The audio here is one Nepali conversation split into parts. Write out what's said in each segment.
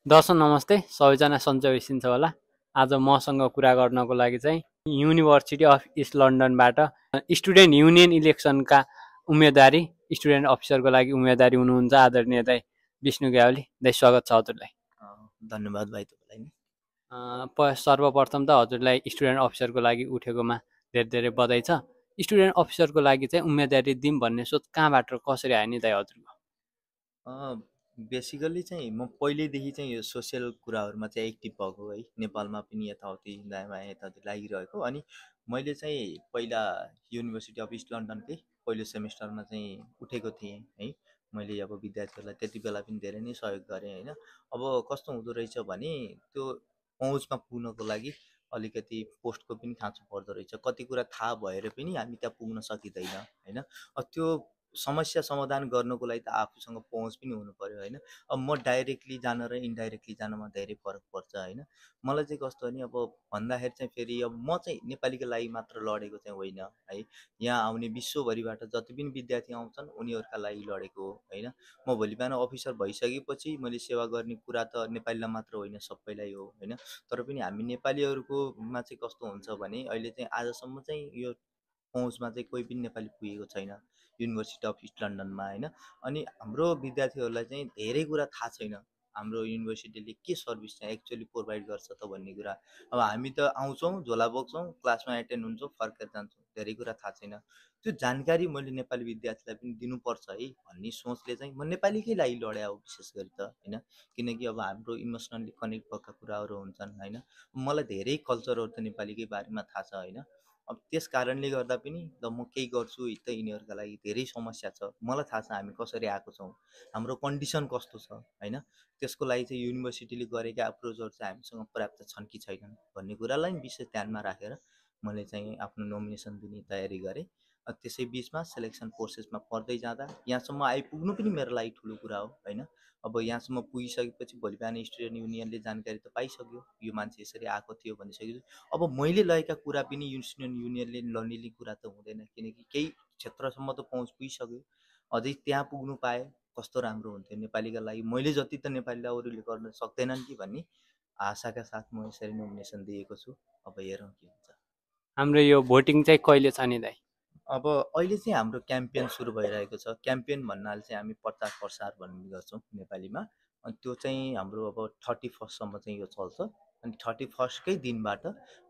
दर्शक नमस्ते, सबैजना सन्चै हुनुहुन्छ होला। आज मसँग कुरा गर्नको लागि चाहिँ युनिभर्सिटी अफ इस्ट लन्डनबाट स्टुडेन्ट युनियन इलेक्सनका उम्मेदवारी स्टुडेन्ट अफिसरको लागि उम्मेदवारी हुनुहुन्छ आदरणीय दाइ विष्णु ग्यावाली। दाइ स्वागत छ हजुरलाई। धन्यवाद भाइ तपाईँलाई नि। सर्वप्रथम त हजुरलाई स्टुडेन्ट अफिसरको लागि उठेकोमा धेरै धेरै बधाई छ। स्टुडेन्ट अफिसरको लागि चाहिँ उम्मेदवारी दिउँ भन्ने सोच कहाँबाट कसरी आयो नि दाइ हजुरको? बेसिकल्ली चाहिँ म पहिल्यैदेखि चाहिँ यो सोसियल कुराहरूमा चाहिँ एक्टिभ भएको है। नेपालमा पनि यताउति दायाँ यताउति लागिरहेको। अनि मैले चाहिँ पहिला युनिभर्सिटी अफ इस्ट लन्डनकै पहिलो सेमेस्टरमा चाहिँ उठेको थिएँ है। मैले अब विद्यार्थीहरूलाई त्यति बेला पनि धेरै नै सहयोग गरेँ होइन। अब कस्तो हुँदो रहेछ भने त्यो पहुँचमा पुग्नको लागि अलिकति पोस्टको पनि खाँचो पर्दो रहेछ। कति कुरा थाहा भएर पनि हामी त्यहाँ पुग्न सकिँदैन होइन। त्यो समस्या समाधान गर्नको लागि त आफूसँग पहुँच पनि हुनु पर्यो होइन। अब म डाइरेक्टली जान र इन्डाइरेक्टली जानमा धेरै फरक पर्छ होइन। मलाई चाहिँ कस्तो भने अब भन्दाखेरि चाहिँ फेरि अब म चाहिँ नेपालीको लागि मात्र लडेको चाहिँ होइन है। यहाँ आउने विश्वभरिबाट जति पनि विद्यार्थी आउँछन् उनीहरूका लागि लडेको हो होइन। म भोलि बिहान अफिसर भइसकेपछि मैले सेवा गर्ने कुरा त नेपालीलाई मात्र होइन सबैलाई हो होइन। तर पनि हामी नेपालीहरूकोमा चाहिँ कस्तो हुन्छ भने अहिले चाहिँ आजसम्म चाहिँ यो पहुँचमा चाहिँ कोही पनि नेपाली पुगेको छैन युनिभर्सिटी अफ इस्ट लन्डनमा होइन। अनि हाम्रो विद्यार्थीहरूलाई चाहिँ धेरै कुरा थाहा छैन हाम्रो युनिभर्सिटीले के सर्भिस चाहिँ एक्चुअली प्रोभाइड गर्छ त भन्ने कुरा। अब हामी त आउँछौँ, झोला बोक्छौँ, क्लासमा एटेन्ड हुन्छौँ, फर्केर जान्छौँ, धेरै कुरा थाहा छैन। त्यो जानकारी मैले नेपाली विद्यार्थीलाई पनि दिनुपर्छ है भन्ने सोचले चाहिँ म नेपालीकै लागि लडे हो विशेष गरी त होइन। किनकि अब हाम्रो इमोसनली कनेक्ट भएका कुराहरू हुन्छन् होइन। मलाई धेरै कल्चरहरू त नेपालीकै बारेमा थाहा छ होइन। अब त्यस कारणले गर्दा पनि ल म केही गर्छु त यिनीहरूका लागि धेरै समस्या छ। मलाई थाहा छ हामी कसरी आएको छौँ, हाम्रो कन्डिसन कस्तो छ होइन। त्यसको लागि चाहिँ युनिभर्सिटीले गरेका एप्रोचहरू चाहिँ हामीसँग पर्याप्त छन् कि छैनन् भन्ने कुरालाई विशेष ध्यानमा राखेर मैले चाहिँ आफ्नो नोमिनेसन दिने तयारी गरेँ। त्यसै बिचमा सेलेक्सन प्रोसेसमा पढ्दै जाँदा यहाँसम्म आइपुग्नु पनि मेरो लागि ठुलो कुरा हो होइन। अब यहाँसम्म पुगिसकेपछि भोलि बिहान स्टुडेन्ट युनियनले जानकारी त पाइसक्यो यो मान्छे यसरी आएको थियो भनिसक्यो। अब मैले लगेका कुरा पनि स्टुडेन्ट युनियनले नलिने कुरा त हुँदैन किनकि केही क्षेत्रसम्म त पहुँच पुगिसक्यो। अझै त्यहाँ पुग्नु पाए कस्तो राम्रो हुन्थ्यो नेपालीका लागि। मैले जति त नेपालीलाई अरूले गर्न सक्दैनन् कि भन्ने आशाका साथ म यसरी नोमिनेसन दिएको छु। अब हेरौँ के हुन्छ। हाम्रो यो भोटिङ चाहिँ कहिले छ नि दाइ? अब अहिले चाहिँ हाम्रो क्याम्पेन सुरु भइरहेको छ। क्याम्पेन भन्नाले चाहिँ हामी प्रचार प्रसार भन्ने गर्छौँ नेपालीमा। अनि त्यो चाहिँ हाम्रो अब 31 चाहिँ यो चल्छ। अनि 31कै दिनबाट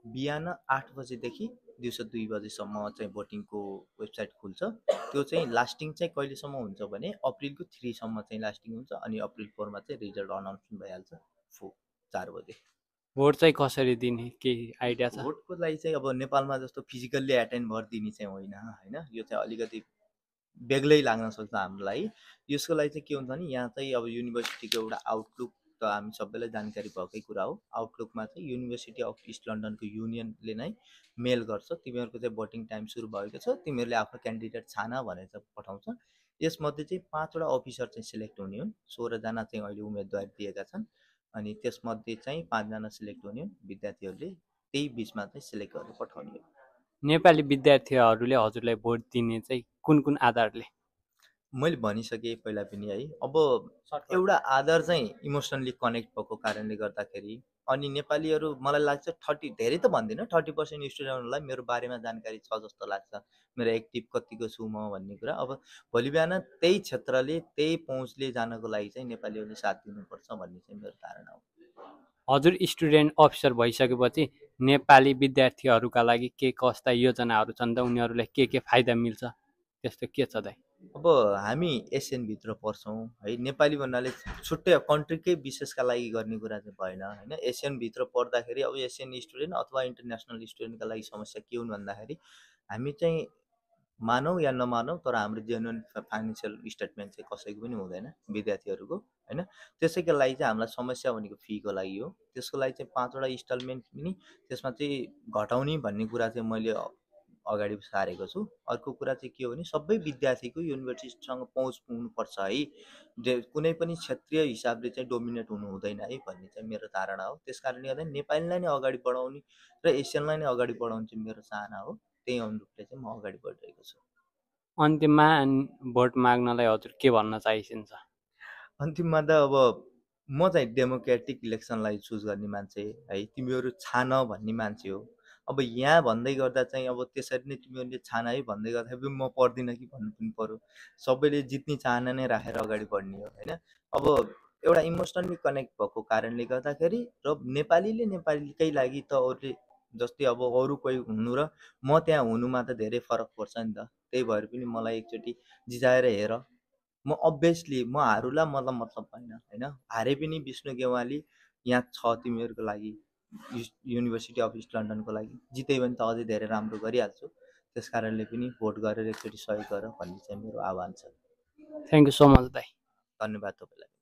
बिहान 8 बजेदेखि दिउँसो 2 बजेसम्म चाहिँ भोटिङको वेबसाइट खुल्छ। त्यो चाहिँ लास्टिङ चाहिँ कहिलेसम्म हुन्छ भने अप्रिलको 3 चाहिँ लास्टिङ हुन्छ। अनि अप्रिल 4मा चाहिँ रिजल्ट अनाउन्समेन्ट भइहाल्छ 4 बजे। भोट चाहिँ कसरी दिने केही आइडिया छ? भोटको लागि चाहिँ अब नेपालमा जस्तो फिजिकल्ली एटेन्ड भएर दिने चाहिँ होइन होइन। यो चाहिँ अलिकति बेग्लै लाग्न सक्छ हाम्रो लागि। यसको लागि चाहिँ के हुन्छ भने यहाँ चाहिँ अब युनिभर्सिटीको एउटा आउटलुक त हामी सबैलाई जानकारी भएकै कुरा हो। आउटलुकमा चाहिँ युनिभर्सिटी अफ इस्ट लन्डनको युनियनले नै मेल गर्छ तिमीहरूको चाहिँ भोटिङ टाइम सुरु भएको छ, तिमीहरूले आफ्नो क्यान्डिडेट छान भनेर चाहिँ पठाउँछ। यसमध्ये चाहिँ 5वटा अफिसर चाहिँ सिलेक्ट हुने हुन्। 16जना चाहिँ अहिले उम्मेदवार दिएका छन्। अनि त्यसमध्ये चाहिँ 5जना सिलेक्ट हुने हुन्। विद्यार्थीहरूले त्यही बिचमा चाहिँ सिलेक्ट गरेर पठाउने हो। नेपाली विद्यार्थीहरूले हजुरलाई भोट दिने चाहिँ कुन कुन आधारले? मैले भनिसकेँ पहिला पनि है। अब एउटा आधार चाहिँ इमोसनली कनेक्ट भएको कारणले गर्दाखेरि। अनि नेपालीहरू मलाई लाग्छ 30 धेरै त भन्दिनँ 30% स्टुडेन्टहरूलाई मेरो बारेमा जानकारी छ जस्तो लाग्छ। मेरो एक्टिभ कतिको छु म भन्ने कुरा। अब भोलि बिहान त्यही क्षेत्रले त्यही पहुँचले जानको लागि चाहिँ नेपालीहरूले साथ दिनुपर्छ भन्ने चाहिँ मेरो धारणा हो। हजुर स्टुडेन्ट अफिसर भइसकेपछि नेपाली विद्यार्थीहरूका लागि के कस्ता योजनाहरू छन् त उनीहरूलाई के फाइदा मिल्छ त्यस्तो के छ दाइ? अब हामी एसियनभित्र पर्छौँ है। नेपाली भन्नाले छुट्टै कन्ट्रीकै विशेषका लागि गर्ने कुरा चाहिँ भएन होइन। एसियनभित्र पर्दाखेरि अब एसियन स्टुडेन्ट अथवा इन्टरनेसनल स्टुडेन्टका लागि समस्या के हुन् भन्दाखेरि हामी चाहिँ मानौँ या नमानौँ तर हाम्रो जेन्युन फाइनेन्सियल स्टेटमेन्ट चाहिँ कसैको पनि हुँदैन विद्यार्थीहरूको होइन। त्यसैको लागि चाहिँ हामीलाई समस्या भनेको फीको लागि हो। त्यसको लागि चाहिँ 5वटा इन्स्टलमेन्ट पनि त्यसमा चाहिँ घटाउने भन्ने कुरा चाहिँ मैले अगाडि सारेको छु। अर्को कुरा चाहिँ के हो भने सबै विद्यार्थीको युनिभर्सिटीसँग पहुँच पुग्नुपर्छ है। कुनै पनि क्षेत्रीय हिसाबले चाहिँ डोमिनेट हुनु हुँदैन है भन्ने चाहिँ मेरो धारणा हो। त्यस कारणले गर्दा नेपालीलाई नै अगाडि बढाउने र एसियनलाई नै अगाडि बढाउने चाहिँ मेरो चाहना हो। त्यही अनुरूपले चाहिँ म अगाडि बढिरहेको छु। अन्तिममा भोट माग्नलाई हजुर के भन्न चाहनुहुन्छ? अन्तिममा त अब म चाहिँ डेमोक्रेटिक इलेक्सनलाई चुज गर्ने मान्छे है, तिमीहरू छान भन्ने मान्छे हो। अब यहाँ भन्दै गर्दा चाहिँ अब त्यसरी नै तिमीहरूले छान है भन्दै गर्दाखेरि म पर्दिनँ कि भन्नु पनि पर्यो। सबैले जित्ने चाहना नै राखेर अगाडि बढ्ने हो होइन। अब एउटा इमोसनली कनेक्ट भएको कारणले गर्दाखेरि र नेपालीले नेपालीकै लागि त अरूले जस्तै अब अरू कोही हुनु र म त्यहाँ हुनुमा त धेरै फरक पर्छ नि त। त्यही भएर पनि मलाई एकचोटि जिताएर हेर। म अभियसली म हारुला मलाई मतलब छैन होइन। हारे पनि विष्णु गेवाली यहाँ छ तिमीहरूको लागि, युनिभर्सिटी अफ इस्ट लन्डनको लागि। जित्यो भने त अझै धेरै राम्रो गरिहाल्छु। त्यस कारणले पनि भोट गरेर एकचोटि सहयोग गर भन्ने चाहिँ मेरो आह्वान छ। थ्याङ्क यू सो मच दाइ। धन्यवाद तपाईँलाई।